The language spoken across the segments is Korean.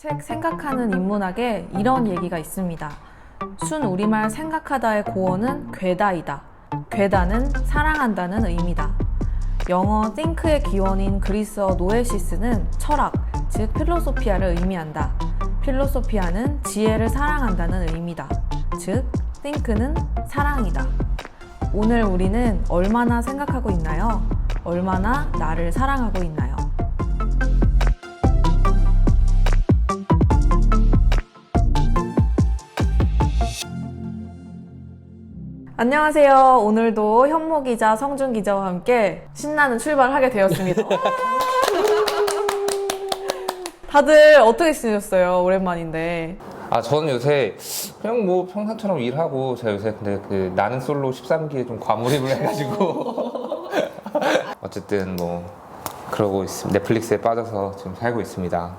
책 생각하는 인문학에 이런 얘기가 있습니다. 순 우리말 생각하다의 고어는 괴다이다. 괴다는 사랑한다는 의미다. 영어 think의 기원인 그리스어 노에시스는 철학, 즉 필로소피아를 의미한다. 필로소피아는 지혜를 사랑한다는 의미다. 즉 think는 사랑이다. 오늘 우리는 얼마나 생각하고 있나요? 얼마나 나를 사랑하고 있나요? 안녕하세요. 오늘도 현모 기자, 성준 기자와 함께 신나는 출발을 하게 되었습니다. 다들 어떻게 지내셨어요? 오랜만인데. 저는 요새 그냥 뭐 평상처럼 일하고, 제가 요새 근데 그 나는 솔로 13기에 좀 과몰입을 해가지고 어쨌든 뭐 그러고 있습니다. 넷플릭스에 빠져서 지금 살고 있습니다.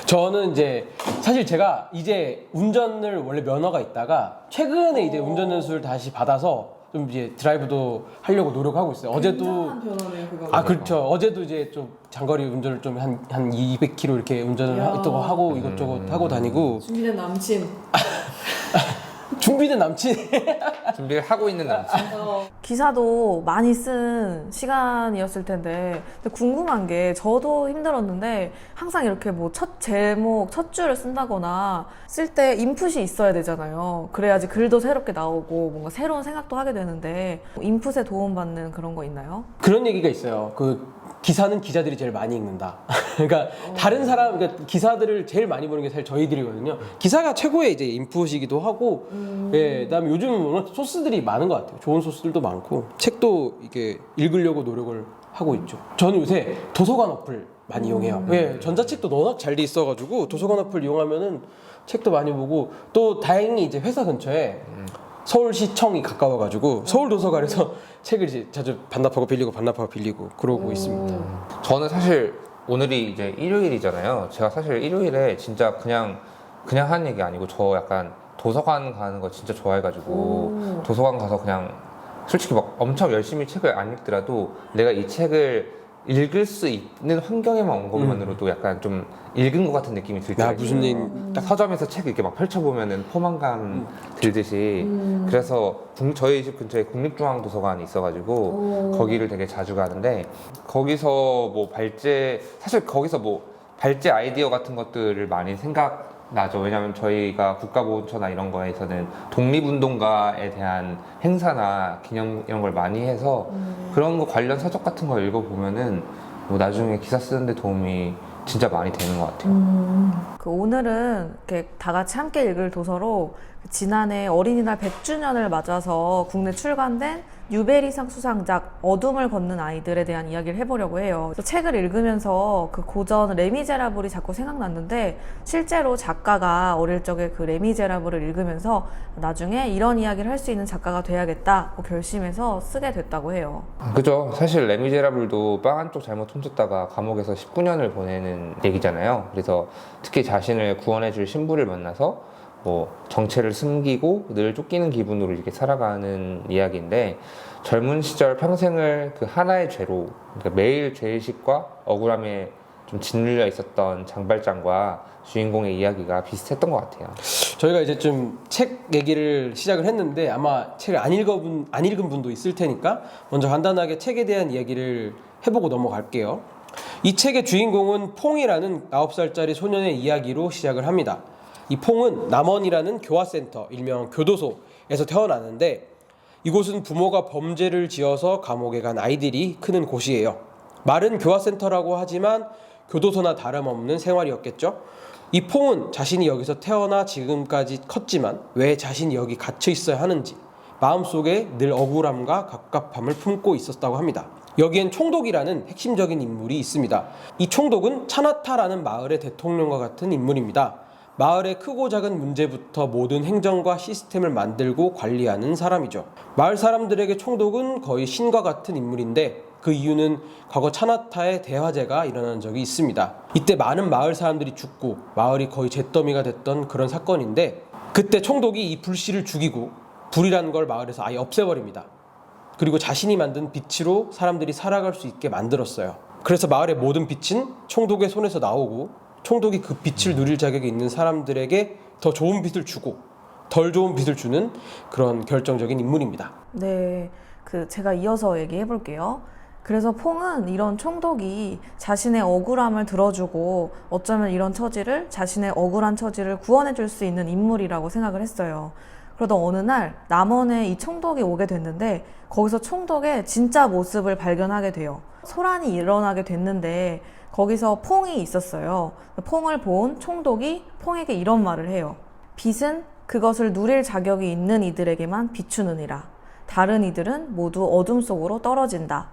저는 이제 사실 제가 이제 운전을 원래 면허가 있다가 최근에 이제 운전 연수를 다시 받아서 좀 이제 드라이브도 하려고 노력하고 있어요. 어제도 변화네요, 그거. 그렇죠. 어제도 이제 좀 장거리 운전을 좀 한 200km 이렇게 운전을 하고 이것저것 하고 다니고. 준비된 남친. 준비된 남친. 준비를 하고 있는 남친. 기사도 많이 쓴 시간이었을 텐데, 근데 궁금한 게, 저도 힘들었는데 항상 이렇게 뭐 첫 제목, 첫 줄을 쓴다거나 쓸 때 인풋이 있어야 되잖아요. 그래야지 글도 새롭게 나오고 뭔가 새로운 생각도 하게 되는데, 인풋에 도움받는 그런 거 있나요? 그런 얘기가 있어요. 그 기사는 기자들이 제일 많이 읽는다. 그러니까 다른 사람, 그러니까 기사들을 제일 많이 보는 게 사실 저희들이거든요. 기사가 최고의 이제 인풋이기도 하고, 예, 그다음에 요즘은 워낙 소스들이 많은 것 같아요. 좋은 소스들도 많고, 책도 이게 읽으려고 노력을 하고 있죠. 저는 요새 도서관 어플 많이 이용해요. 예, 전자책도 워낙 잘 돼 있어가지고 도서관 어플 이용하면은 책도 많이 보고, 또 다행히 이제 회사 근처에 서울시청이 가까워가지고 서울 도서관에서 책을 이제 자주 반납하고 빌리고 그러고 있습니다. 저는 사실 오늘이 이제 일요일이잖아요. 제가 사실 일요일에 진짜 그냥 하는 얘기 아니고, 저 약간 도서관 가는 거 진짜 좋아해가지고 도서관 가서 그냥 솔직히 막 엄청 열심히 책을 안 읽더라도 내가 이 책을 읽을 수 있는 환경에만 온 것만으로도 약간 좀 읽은 것 같은 느낌이 들 때가 무슨 있어요. 딱 서점에서 책 이렇게 막 펼쳐보면은 포만감 들듯이. 그래서 저희 집 근처에 국립중앙도서관이 있어가지고 거기를 되게 자주 가는데, 거기서 뭐 사실 거기서 뭐 발제 아이디어 같은 것들을 많이 생각나죠. 왜냐면 저희가 국가보훈처나 이런 거에서는 독립운동가에 대한 행사나 기념 이런 걸 많이 해서 그런 거 관련 서적 같은 거 읽어보면은 뭐 나중에 기사 쓰는데 도움이 진짜 많이 되는 것 같아요. 오늘은 이렇게 다 같이 함께 읽을 도서로 지난해 어린이날 100주년을 맞아서 국내 출간된 뉴베리상 수상작 어둠을 걷는 아이들에 대한 이야기를 해보려고 해요. 그래서 책을 읽으면서 그 고전 레미제라블이 자꾸 생각났는데, 실제로 작가가 어릴 적에 그 레미제라블을 읽으면서 나중에 이런 이야기를 할 수 있는 작가가 돼야겠다고 결심해서 쓰게 됐다고 해요. 그죠. 사실 레미제라블도 빵 한쪽 잘못 훔쳤다가 감옥에서 19년을 보내는 얘기잖아요. 그래서 특히 자신을 구원해줄 신부를 만나서 뭐 정체를 숨기고 늘 쫓기는 기분으로 이렇게 살아가는 이야기인데, 젊은 시절 평생을 그 하나의 죄로, 그러니까 매일 죄의식과 억울함에 좀 짓눌려 있었던 장발장과 주인공의 이야기가 비슷했던 것 같아요. 저희가 이제 좀 책 얘기를 시작을 했는데, 아마 책을 안 읽은 분도 있을 테니까 먼저 간단하게 책에 대한 이야기를 해보고 넘어갈게요. 이 책의 주인공은 퐁이라는 9살짜리 소년의 이야기로 시작을 합니다. 이 퐁은 남원이라는 교화센터, 일명 교도소에서 태어나는데, 이곳은 부모가 범죄를 지어서 감옥에 간 아이들이 크는 곳이에요. 말은 교화센터라고 하지만 교도소나 다름없는 생활이었겠죠. 이 퐁은 자신이 여기서 태어나 지금까지 컸지만 왜 자신이 여기 갇혀 있어야 하는지 마음속에 늘 억울함과 갑갑함을 품고 있었다고 합니다. 여기엔 총독이라는 핵심적인 인물이 있습니다. 이 총독은 차나타라는 마을의 대통령과 같은 인물입니다. 마을의 크고 작은 문제부터 모든 행정과 시스템을 만들고 관리하는 사람이죠. 마을 사람들에게 총독은 거의 신과 같은 인물인데, 그 이유는 과거 차나타에 대화재가 일어난 적이 있습니다. 이때 많은 마을 사람들이 죽고 마을이 거의 잿더미가 됐던 그런 사건인데, 그때 총독이 이 불씨를 죽이고 불이라는 걸 마을에서 아예 없애버립니다. 그리고 자신이 만든 빛으로 사람들이 살아갈 수 있게 만들었어요. 그래서 마을의 모든 빛은 총독의 손에서 나오고 총독이 그 빛을 누릴 자격이 있는 사람들에게 더 좋은 빛을 주고 덜 좋은 빛을 주는 그런 결정적인 인물입니다. 네, 제가 이어서 얘기해 볼게요. 그래서 퐁은 이런 총독이 자신의 억울함을 들어주고 어쩌면 이런 처지를, 자신의 억울한 처지를 구원해 줄 수 있는 인물이라고 생각을 했어요. 그러던 어느 날 남원에 이 총독이 오게 됐는데 거기서 총독의 진짜 모습을 발견하게 돼요. 소란이 일어나게 됐는데 거기서 퐁이 있었어요. 퐁을 본 총독이 퐁에게 이런 말을 해요. 빛은 그것을 누릴 자격이 있는 이들에게만 비추느니라. 다른 이들은 모두 어둠 속으로 떨어진다.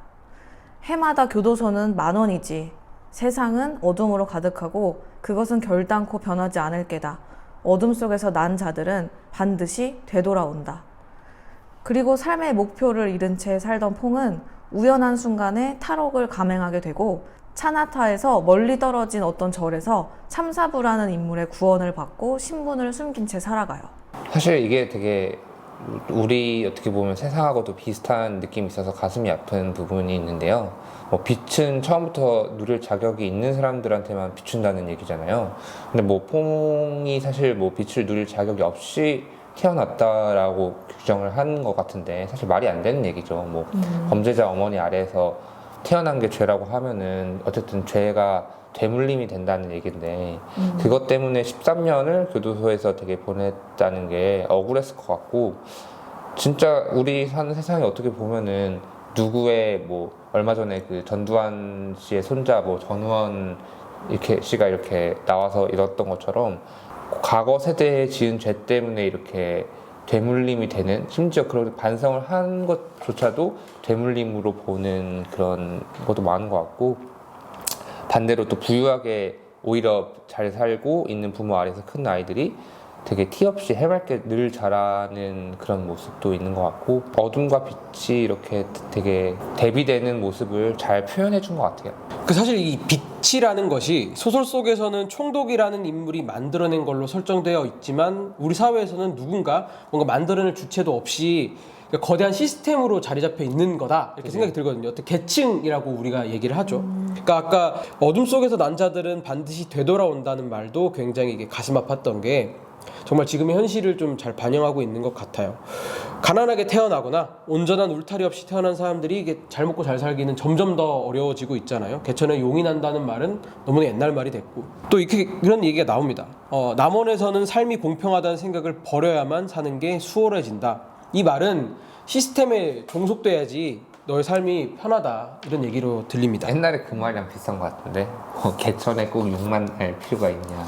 해마다 교도소는 10,000원이지. 세상은 어둠으로 가득하고 그것은 결단코 변하지 않을 게다. 어둠 속에서 난 자들은 반드시 되돌아온다. 그리고 삶의 목표를 잃은 채 살던 퐁은 우연한 순간에 탈옥을 감행하게 되고 차나타에서 멀리 떨어진 어떤 절에서 참사부라는 인물의 구원을 받고 신분을 숨긴 채 살아가요. 사실 이게 되게 우리 어떻게 보면 세상하고도 비슷한 느낌이 있어서 가슴이 아픈 부분이 있는데요. 빛은 처음부터 누릴 자격이 있는 사람들한테만 비춘다는 얘기잖아요. 근데 퐁이 사실 빛을 누릴 자격이 없이 태어났다라고 규정을 한 것 같은데 사실 말이 안 되는 얘기죠. 범죄자 어머니 아래에서 태어난 게 죄라고 하면은 어쨌든 죄가 되물림이 된다는 얘기인데 그것 때문에 13년을 교도소에서 되게 보냈다는 게 억울했을 것 같고, 진짜 우리 사는 세상에 어떻게 보면은 누구의 얼마 전에 그 전두환 씨의 손자 전우원 씨가 이렇게 나와서 이랬던 것처럼 과거 세대에 지은 죄 때문에 이렇게 되물림이 되는, 심지어 그런 반성을 한 것조차도 되물림으로 보는 그런 것도 많은 것 같고, 반대로 또 부유하게 오히려 잘 살고 있는 부모 아래서 큰 아이들이 되게 티 없이 해맑게 늘 자라는 그런 모습도 있는 것 같고, 어둠과 빛이 이렇게 되게 대비되는 모습을 잘 표현해 준 것 같아요. 사실 이 빛이라는 것이 소설 속에서는 총독이라는 인물이 만들어낸 걸로 설정되어 있지만 우리 사회에서는 누군가 뭔가 만들어낼 주체도 없이 거대한 시스템으로 자리 잡혀 있는 거다 이렇게 생각이 들거든요. 어떤 계층이라고 우리가 얘기를 하죠. 그러니까 아까 어둠 속에서 난 자들은 반드시 되돌아온다는 말도 굉장히 이게 가슴 아팠던 게 정말 지금의 현실을 좀 잘 반영하고 있는 것 같아요. 가난하게 태어나거나 온전한 울타리 없이 태어난 사람들이 이게 잘 먹고 잘 살기는 점점 더 어려워지고 있잖아요. 개천에 용이 난다는 말은 너무나 옛날 말이 됐고, 또 이런 얘기가 나옵니다. 남원에서는 삶이 공평하다는 생각을 버려야만 사는 게 수월해진다. 이 말은 시스템에 종속돼야지 너의 삶이 편하다 이런 얘기로 들립니다. 옛날에 그 말이랑 비슷한 것 같은데 개천에 꼭 욕만 낼 필요가 있냐,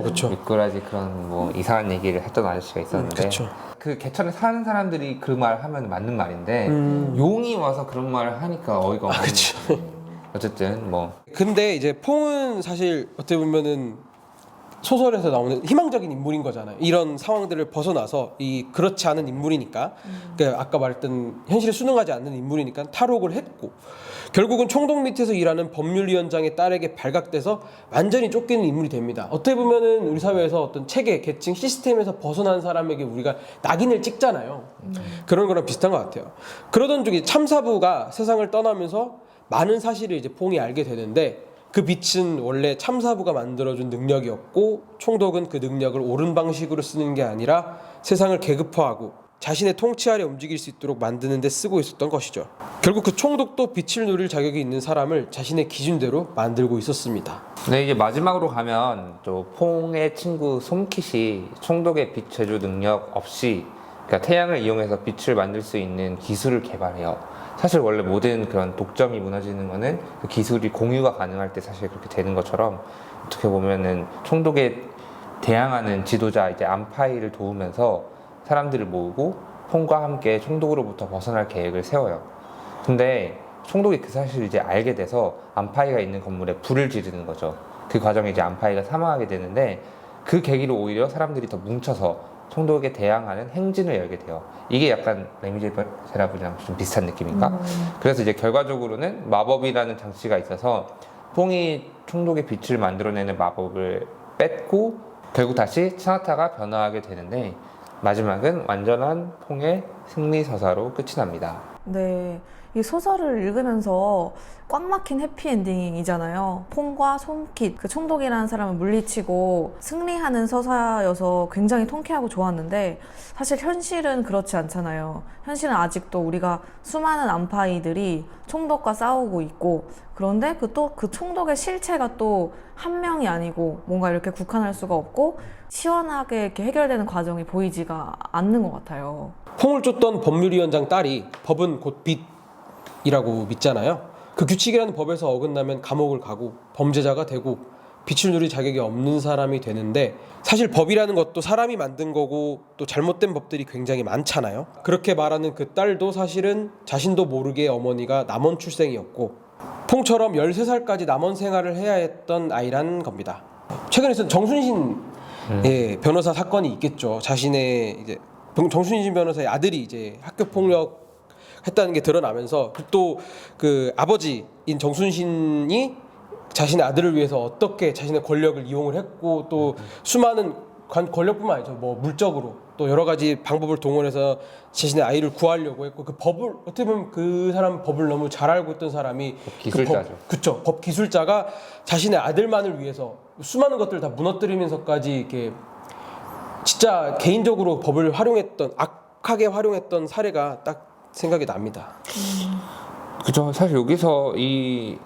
그렇죠. 미꾸라지 그런 이상한 얘기를 했던 아저씨가 있었는데 그렇죠. 그 개천에 사는 사람들이 그 말 하면 맞는 말인데 용이 와서 그런 말을 하니까 어이가 없는 그렇죠. 어쨌든 근데 이제 퐁은 사실 어떻게 보면은 소설에서 나오는 희망적인 인물인 거잖아요. 이런 상황들을 벗어나서 그렇지 않은 인물이니까, 그러니까 아까 말했던 현실에 순응하지 않는 인물이니까 탈옥을 했고, 결국은 총독 밑에서 일하는 법률위원장의 딸에게 발각돼서 완전히 쫓기는 인물이 됩니다. 어떻게 보면은 우리 사회에서 어떤 체계, 계층, 시스템에서 벗어난 사람에게 우리가 낙인을 찍잖아요. 그런 거랑 비슷한 것 같아요. 그러던 중에 참사부가 세상을 떠나면서 많은 사실을 이제 퐁이 알게 되는데, 그 빛은 원래 참사부가 만들어준 능력이었고 총독은 그 능력을 옳은 방식으로 쓰는 게 아니라 세상을 계급화하고 자신의 통치 아래 움직일 수 있도록 만드는 데 쓰고 있었던 것이죠. 결국 그 총독도 빛을 누릴 자격이 있는 사람을 자신의 기준대로 만들고 있었습니다. 네, 이제 마지막으로 가면 또 퐁의 친구 솜킷이 총독의 빛 제조 능력 없이, 그러니까 태양을 이용해서 빛을 만들 수 있는 기술을 개발해요. 사실 원래 모든 그런 독점이 무너지는 거는 그 기술이 공유가 가능할 때 사실 그렇게 되는 것처럼, 어떻게 보면은 총독에 대항하는 지도자 이제 안파이를 도우면서 사람들을 모으고 퐁과 함께 총독으로부터 벗어날 계획을 세워요. 근데 총독이 그 사실을 이제 알게 돼서 안파이가 있는 건물에 불을 지르는 거죠. 그 과정에 이제 안파이가 사망하게 되는데, 그 계기로 오히려 사람들이 더 뭉쳐서 총독에 대항하는 행진을 열게 돼요. 이게 약간 레미제라블이랑 좀 비슷한 느낌인가? 그래서 이제 결과적으로는 마법이라는 장치가 있어서 퐁이 총독의 빛을 만들어내는 마법을 뺐고 결국 다시 차나타가 변화하게 되는데, 마지막은 완전한 퐁의 승리 서사로 끝이 납니다. 네, 이 소설을 읽으면서 꽉 막힌 해피엔딩이잖아요. 폰과 손킷, 그 총독이라는 사람을 물리치고 승리하는 서사여서 굉장히 통쾌하고 좋았는데 사실 현실은 그렇지 않잖아요. 현실은 아직도 우리가 수많은 안파이들이 총독과 싸우고 있고, 그런데 그 총독의 실체가 또 한 명이 아니고 뭔가 이렇게 국한할 수가 없고 시원하게 이렇게 해결되는 과정이 보이지가 않는 것 같아요. 퐁을 쫓던 법률위원장 딸이 법은 곧 빛이라고 믿잖아요. 그 규칙이라는 법에서 어긋나면 감옥을 가고 범죄자가 되고 빛을 누릴 자격이 없는 사람이 되는데, 사실 법이라는 것도 사람이 만든 거고 또 잘못된 법들이 굉장히 많잖아요. 그렇게 말하는 그 딸도 사실은 자신도 모르게 어머니가 남원 출생이었고 퐁처럼 13살까지 남원 생활을 해야 했던 아이란 겁니다. 최근에 있었던 정순신 변호사 사건이 있겠죠. 자신의 이제 정순신 변호사의 아들이 이제 학교 폭력 했다는 게 드러나면서 또 그 아버지인 정순신이 자신의 아들을 위해서 어떻게 자신의 권력을 이용을 했고 또 수많은 권력뿐만 아니죠. 뭐 물적으로 또 여러 가지 방법을 동원해서 자신의 아이를 구하려고 했고, 그 법을 어떻게 보면 그 사람 법을 너무 잘 알고 있던 사람이 기술자죠. 그쵸. 법 기술자가 자신의 아들만을 위해서 수많은 것들을 다 무너뜨리면서까지 이렇게 진짜 개인적으로 법을 활용했던, 악하게 활용했던 사례가 딱 생각이 납니다. 그죠. 사실 여기서 이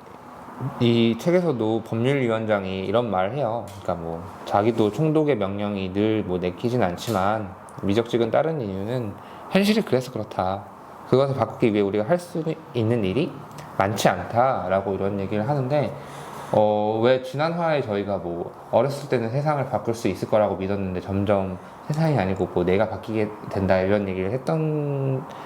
책에서도 법률위원장이 이런 말을 해요. 그러니까 뭐 자기도 총독의 명령이 늘 뭐 내키진 않지만 미적직은 따른 이유는 현실이 그래서 그렇다. 그것을 바꾸기 위해 우리가 할 수 있는 일이 많지 않다라고 이런 얘기를 하는데, 왜 지난 화에 저희가 뭐 어렸을 때는 세상을 바꿀 수 있을 거라고 믿었는데 점점 세상이 아니고 뭐 내가 바뀌게 된다 이런 얘기를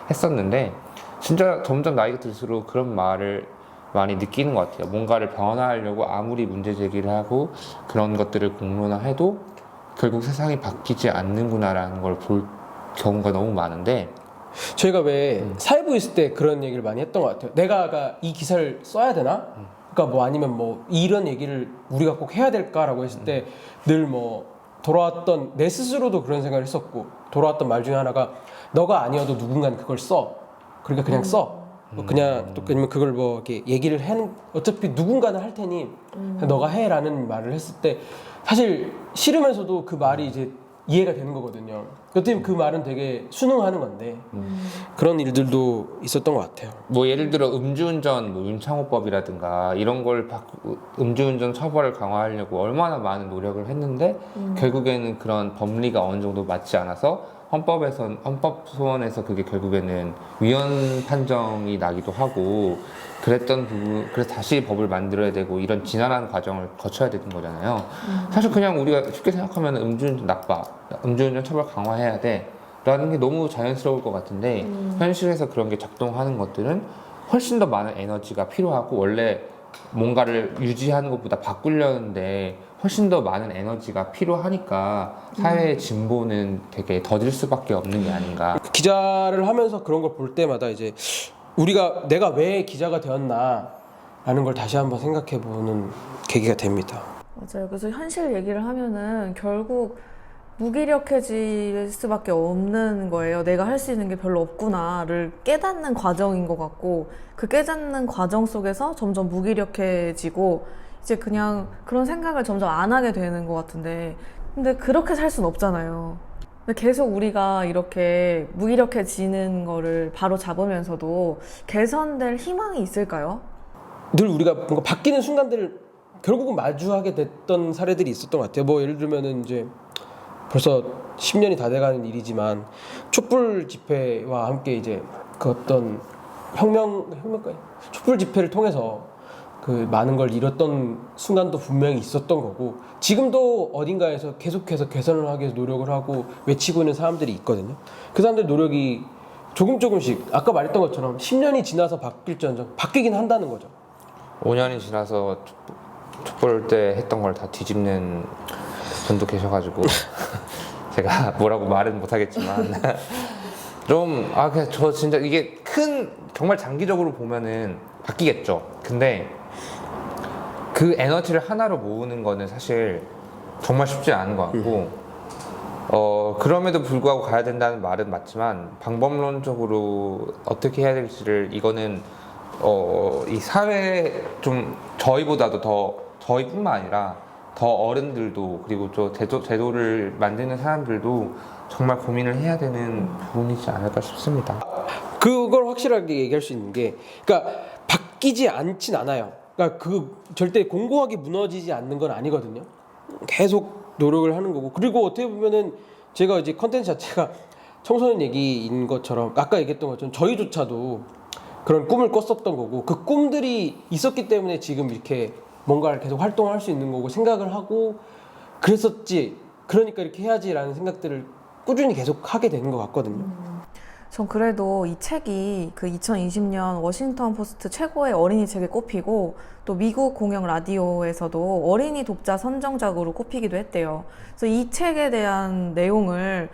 했었는데, 진짜 점점 나이가 들수록 그런 말을 많이 느끼는 것 같아요. 뭔가를 변화하려고 아무리 문제 제기를 하고 그런 것들을 공론화해도 결국 세상이 바뀌지 않는구나라는 걸 볼 경우가 너무 많은데, 저희가 왜 사회부 있을 때 그런 얘기를 많이 했던 것 같아요. 내가 이 기사를 써야 되나? 그러니까 뭐 아니면 뭐 이런 얘기를 우리가 꼭 해야 될까라고 했을 때 늘 뭐 돌아왔던, 내 스스로도 그런 생각을 했었고 돌아왔던 말 중에 하나가 너가 아니어도 누군가는 그걸 써. 그러니까 그냥 써. 뭐 그냥 또 아니면 그걸 뭐 이렇게 얘기를 해, 어차피 누군가는 할 테니 너가 해라는 말을 했을 때 사실 싫으면서도 그 말이 이제 이해가 되는 거거든요. 어떻게 그 말은 되게 순응하는 건데 그런 일들도 있었던 것 같아요. 뭐 예를 들어 음주운전 뭐 윤창호법이라든가 이런 걸 음주운전 처벌을 강화하려고 얼마나 많은 노력을 했는데 결국에는 그런 법리가 어느 정도 맞지 않아서 헌법소원에서 그게 결국에는 위헌 판정이 나기도 하고 그랬던 부분, 그래서 다시 법을 만들어야 되고 이런 지난한 과정을 거쳐야 되는 거잖아요. 사실 그냥 우리가 쉽게 생각하면 음주운전 나빠, 음주운전 처벌 강화해야 돼 라는 게 너무 자연스러울 것 같은데 현실에서 그런 게 작동하는 것들은 훨씬 더 많은 에너지가 필요하고, 원래 뭔가를 유지하는 것보다 바꾸려는데 훨씬 더 많은 에너지가 필요하니까 사회의 진보는 되게 더딜 수밖에 없는 게 아닌가. 기자를 하면서 그런 걸 볼 때마다 이제 내가 왜 기자가 되었나 라는 걸 다시 한번 생각해 보는 계기가 됩니다. 맞아요. 그래서 현실 얘기를 하면은 결국 무기력해질 수밖에 없는 거예요. 내가 할 수 있는 게 별로 없구나를 깨닫는 과정인 것 같고, 그 깨닫는 과정 속에서 점점 무기력해지고 이제 그냥 그런 생각을 점점 안 하게 되는 것 같은데, 근데 그렇게 살 수는 없잖아요. 근데 계속 우리가 이렇게 무기력해지는 거를 바로 잡으면서도 개선될 희망이 있을까요? 늘 우리가 뭔가 바뀌는 순간들을 결국은 마주하게 됐던 사례들이 있었던 것 같아요. 뭐 예를 들면은 이제 벌써 10년이 다 돼가는 일이지만 촛불 집회와 함께 이제 그 어떤 혁명까지 촛불 집회를 통해서 그 많은 걸 잃었던 순간도 분명히 있었던 거고, 지금도 어딘가에서 계속해서 개선을 하기 위해서 노력을 하고 외치고 있는 사람들이 있거든요. 그 사람들 노력이 조금씩 아까 말했던 것처럼 10년이 지나서 바뀔지언정 바뀌긴 한다는 거죠. 5년이 지나서 촛불 때 했던 걸 다 뒤집는 분도 계셔가지고 제가 뭐라고 말은 못하겠지만 좀 그냥 저 진짜 이게 정말 장기적으로 보면은 바뀌겠죠. 근데 그 에너지를 하나로 모으는 거는 사실 정말 쉽지 않은 것 같고, 그럼에도 불구하고 가야 된다는 말은 맞지만 방법론적으로 어떻게 해야 될지를 이거는 이 사회 좀 저희보다도 더 저희뿐만 아니라 더 어른들도 그리고 또 제도를 만드는 사람들도 정말 고민을 해야 되는 부분이지 않을까 싶습니다. 그걸 확실하게 얘기할 수 있는 게, 그러니까 바뀌지 않진 않아요. 그러니까 그 절대 공고하게 무너지지 않는 건 아니거든요. 계속 노력을 하는 거고, 그리고 어떻게 보면은 제가 이제 컨텐츠 자체가 청소년 얘기인 것처럼 아까 얘기했던 것처럼 저희조차도 그런 꿈을 꿨었던 거고, 그 꿈들이 있었기 때문에 지금 이렇게 뭔가를 계속 활동할 수 있는 거고 생각을 하고 그랬었지, 그러니까 이렇게 해야지라는 생각들을 꾸준히 계속 하게 되는 것 같거든요. 전 그래도 이 책이 그 2020년 워싱턴 포스트 최고의 어린이 책에 꼽히고 또 미국 공영 라디오에서도 어린이 독자 선정작으로 꼽히기도 했대요. 그래서 이 책에 대한 내용을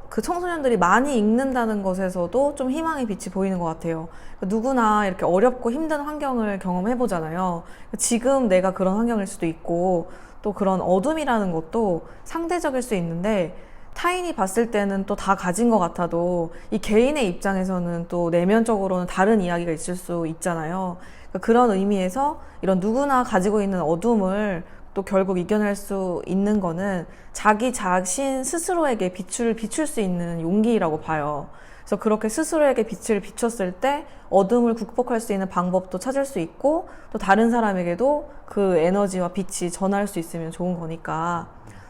그 청소년들이 많이 읽는다는 것에서도 좀 희망의 빛이 보이는 것 같아요. 누구나 이렇게 어렵고 힘든 환경을 경험해 보잖아요. 지금 내가 그런 환경일 수도 있고 또 그런 어둠이라는 것도 상대적일 수 있는데 타인이 봤을 때는 또 다 가진 것 같아도 이 개인의 입장에서는 또 내면적으로는 다른 이야기가 있을 수 있잖아요. 그런 의미에서 이런 누구나 가지고 있는 어둠을 또 결국 이겨낼 수 있는 거는 자기 자신 스스로에게 빛을 비출 수 있는 용기라고 봐요. 그래서 그렇게 스스로에게 빛을 비췄을 때 어둠을 극복할 수 있는 방법도 찾을 수 있고 또 다른 사람에게도 그 에너지와 빛이 전할 수 있으면 좋은 거니까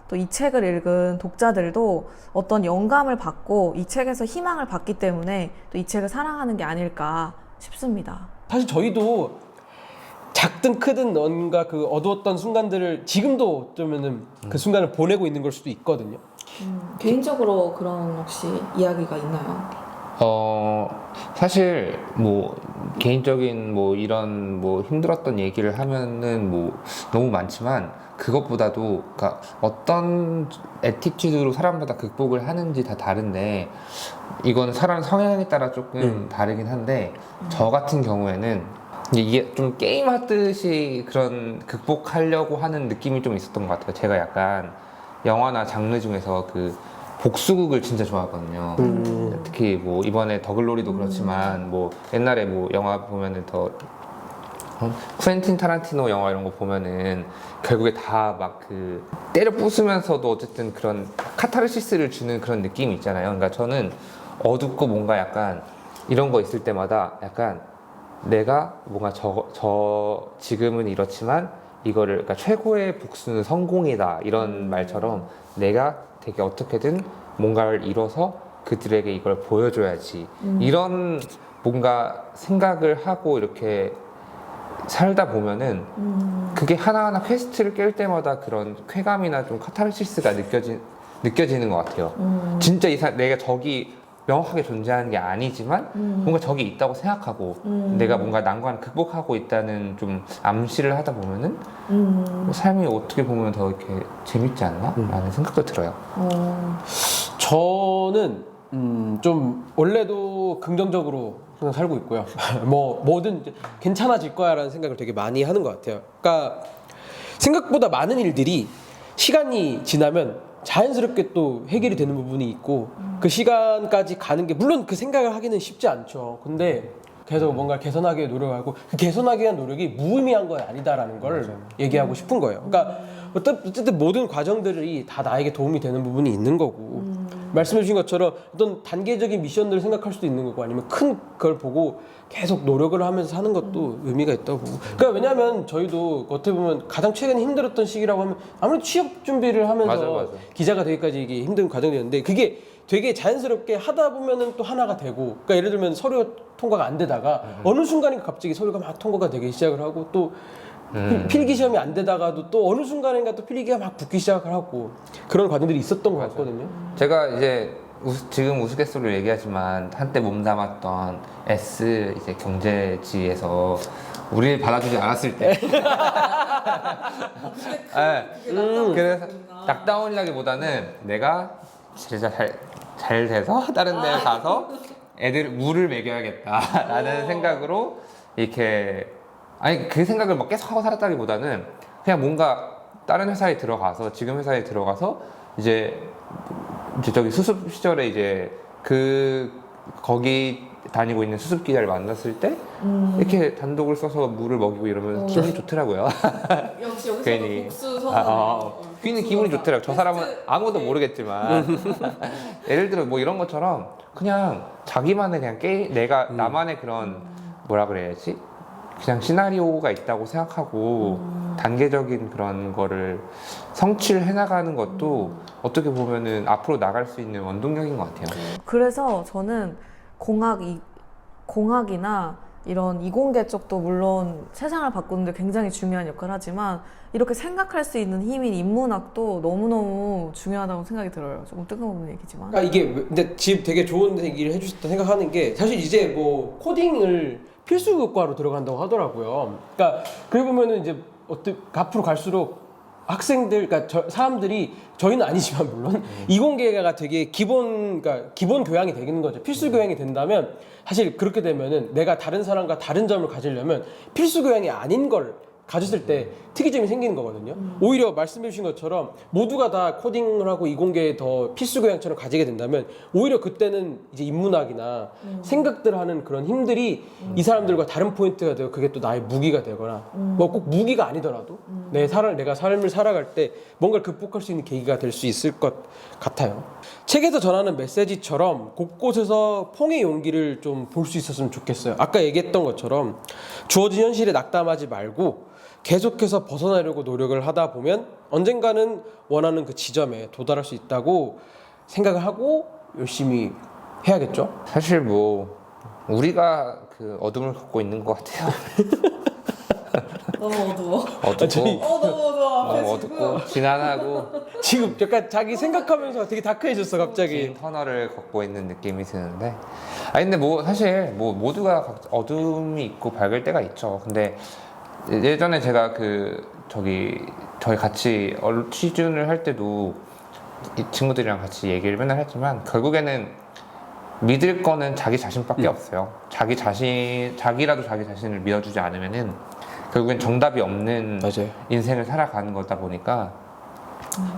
또 이 책을 읽은 독자들도 어떤 영감을 받고 이 책에서 희망을 받기 때문에 또 이 책을 사랑하는 게 아닐까 싶습니다. 사실 저희도 작든 크든 뭔가 그 어두웠던 순간들을 지금도 어쩌면은 그 순간을 보내고 있는 걸 수도 있거든요. 개인적으로 그런 혹시 이야기가 있나요? 사실 뭐 개인적인 뭐 이런 뭐 힘들었던 얘기를 하면은 뭐 너무 많지만 그것보다도 그러니까 어떤 애티튜드로 사람마다 극복을 하는지 다 다른데 이건 사람 성향에 따라 조금 다르긴 한데 저 같은 경우에는 이게 좀 게임 하듯이 그런 극복하려고 하는 느낌이 좀 있었던 것 같아요. 제가 약간 영화나 장르 중에서 그 복수극을 진짜 좋아하거든요. 특히 뭐 이번에 더글로리도 그렇지만 뭐 옛날에 뭐 영화 보면은 더 쿠엔틴 타란티노 영화 이런 거 보면은 결국에 다 막 그 때려 부수면서도 어쨌든 그런 카타르시스를 주는 그런 느낌이 있잖아요. 그러니까 저는 어둡고 뭔가 약간 이런 거 있을 때마다 약간 내가 뭔가 지금은 이렇지만 이거를 그러니까 최고의 복수는 성공이다 이런 말처럼 내가 되게 어떻게든 뭔가를 이뤄서 그들에게 이걸 보여줘야지 이런 뭔가 생각을 하고 이렇게 살다 보면은 그게 하나하나 퀘스트를 깰 때마다 그런 쾌감이나 좀 카타르시스가 느껴지는 것 같아요. 진짜 내가 적이 명확하게 존재하는 게 아니지만 뭔가 적이 있다고 생각하고 내가 뭔가 난관을 극복하고 있다는 좀 암시를 하다 보면은 삶이 어떻게 보면 더 이렇게 재밌지 않나? 라는 생각도 들어요. 저는 좀 원래도 긍정적으로 항상 살고 있고요. 뭐든 이제 괜찮아질 거야라는 생각을 되게 많이 하는 것 같아요. 그러니까 생각보다 많은 일들이 시간이 지나면 자연스럽게 또 해결이 되는 부분이 있고 그 시간까지 가는 게 물론 그 생각을 하기는 쉽지 않죠. 근데 계속 뭔가 개선하기 위해 노력하고 그 개선하기 위한 노력이 무의미한 건 아니다라는 걸 맞아요. 얘기하고 싶은 거예요. 그러니까 어쨌든 모든 과정들이 다 나에게 도움이 되는 부분이 있는 거고 말씀해 주신 것처럼 어떤 단계적인 미션들을 생각할 수도 있는 거고 아니면 큰 걸 보고 계속 노력을 하면서 사는 것도 의미가 있다고 보고 그러니까 왜냐하면 저희도 어떻게 보면 가장 최근에 힘들었던 시기라고 하면 아무래도 취업 준비를 하면서 맞아. 기자가 되기까지 이게 힘든 과정이었는데 그게 되게 자연스럽게 하다 보면은 또 하나가 되고 그러니까 예를 들면 서류 통과가 안 되다가 어느 순간인가 갑자기 서류가 막 통과가 되기 시작을 하고 또 필기 시험이 안 되다가도 또 어느 순간인가 또 필기가 막 붙기 시작을 하고 그런 과정들이 있었던 것 같거든요. 제가 이제 지금 우스갯소리로 얘기하지만 한때 몸담았던 S 이제 경제지에서 우리를 받아주지 않았을 때 그래서 낙다운이라기보다는 내가 진짜 잘 돼서 다른 데 가서 애들 물을 먹여야겠다라는 생각으로 이렇게 아니 그 생각을 막 계속 하고 살았다기보다는 그냥 뭔가 다른 회사에 들어가서 지금 회사에 들어가서 이제 이제 저기 수습 시절에 이제 거기 다니고 있는 수습 기자를 만났을 때 이렇게 단독을 써서 물을 먹이고 이러면 기분이 좋더라고요. 역시 여기서 괜히. 복수 괜히 기분이 좋더라고요. 저 사람은 아무도 모르겠지만 예를 들어 뭐 이런 것처럼 그냥 자기만의 그냥 내가 나만의 그런 뭐라 그래야지 그냥 시나리오가 있다고 생각하고 단계적인 그런 거를 성취를 해나가는 것도 어떻게 보면은 앞으로 나갈 수 있는 원동력인 것 같아요. 그래서 저는 공학이나 이런 이공계 쪽도 물론 세상을 바꾸는데 굉장히 중요한 역할을 하지만 이렇게 생각할 수 있는 힘인 인문학도 너무너무 중요하다고 생각이 들어요. 조금 뜬금없는 얘기지만. 그러니까 이게 근데 지금 되게 좋은 얘기를 해주셨다 생각하는 게 사실 이제 뭐 코딩을 필수 교과로 들어간다고 하더라고요. 그러니까 그래 보면은 이제 앞으로 갈수록 학생들, 그러니까 사람들이 저희는 아니지만 물론 이공계가 되게 그러니까 기본 교양이 되는 거죠. 필수 교양이 된다면 사실 그렇게 되면은 내가 다른 사람과 다른 점을 가지려면 필수 교양이 아닌 걸 가졌을 때 특이점이 생기는 거거든요. 오히려 말씀해 주신 것처럼 모두가 다 코딩을 하고 이공계에 더 필수 교양처럼 가지게 된다면 오히려 그때는 이제 인문학이나 생각들 하는 그런 힘들이 이 사람들과 다른 포인트가 되고 그게 또 나의 무기가 되거나 뭐 꼭 무기가 아니더라도 내가 삶을 살아갈 때 뭔가를 극복할 수 있는 계기가 될 수 있을 것 같아요. 책에서 전하는 메시지처럼 곳곳에서 퐁의 용기를 좀 볼 수 있었으면 좋겠어요. 아까 얘기했던 것처럼 주어진 현실에 낙담하지 말고 계속해서 벗어나려고 노력을 하다 보면 언젠가는 원하는 그 지점에 도달할 수 있다고 생각을 하고 열심히 해야겠죠? 사실 뭐 우리가 그 어둠을 갖고 있는 것 같아요. 너무 어두워. 어둡고 너무 어두워. 너무 어둡고 지난하고 지금 약간 자기 생각하면서 되게 다크해졌어 갑자기. 긴 터널을 걷고 있는 느낌이 드는데 근데 뭐 사실 뭐 모두가 어둠이 있고 밝을 때가 있죠. 근데 예전에 제가 저희 같이 취준을 할 때도 이 친구들이랑 같이 얘기를 맨날 했지만 결국에는 믿을 거는 자기 자신밖에 없어요. 자기라도 자기 자신을 믿어주지 않으면은 결국엔 정답이 없는 맞아요. 인생을 살아가는 거다 보니까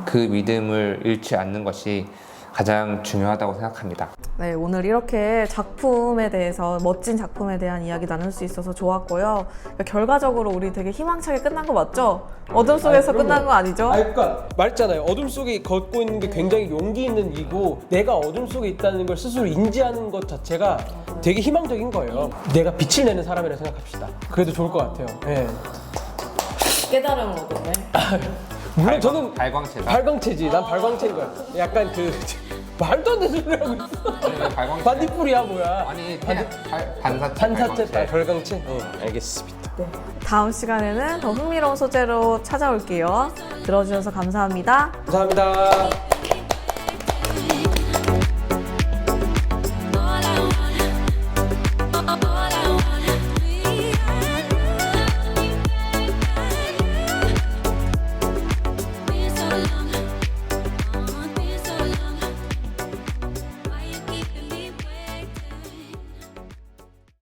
그 믿음을 잃지 않는 것이 가장 중요하다고 생각합니다. 네, 오늘 이렇게 작품에 대해서 멋진 작품에 대한 이야기 나눌 수 있어서 좋았고요. 그러니까 결과적으로 우리 되게 희망차게 끝난 거 맞죠? 어둠 속에서 끝난 거 아니죠? 그러니까 말했잖아요. 어둠 속에 걷고 있는 게 굉장히 용기 있는 일이고 내가 어둠 속에 있다는 걸 스스로 인지하는 것 자체가 되게 희망적인 거예요. 내가 빛을 내는 사람이라 생각합시다. 그래도 좋을 것 같아요. 네. 깨달음을 얻었네. 물론 저는 발광체다. 발광체지. 난 발광체인 거야. 약간 말도 안 되는 소리 하고 있어. 발광체. 반딧불이야 뭐야. 아니 반사체. 반사체 발광체. 알겠습니다. 네. 다음 시간에는 더 흥미로운 소재로 찾아올게요. 들어주셔서 감사합니다. 감사합니다.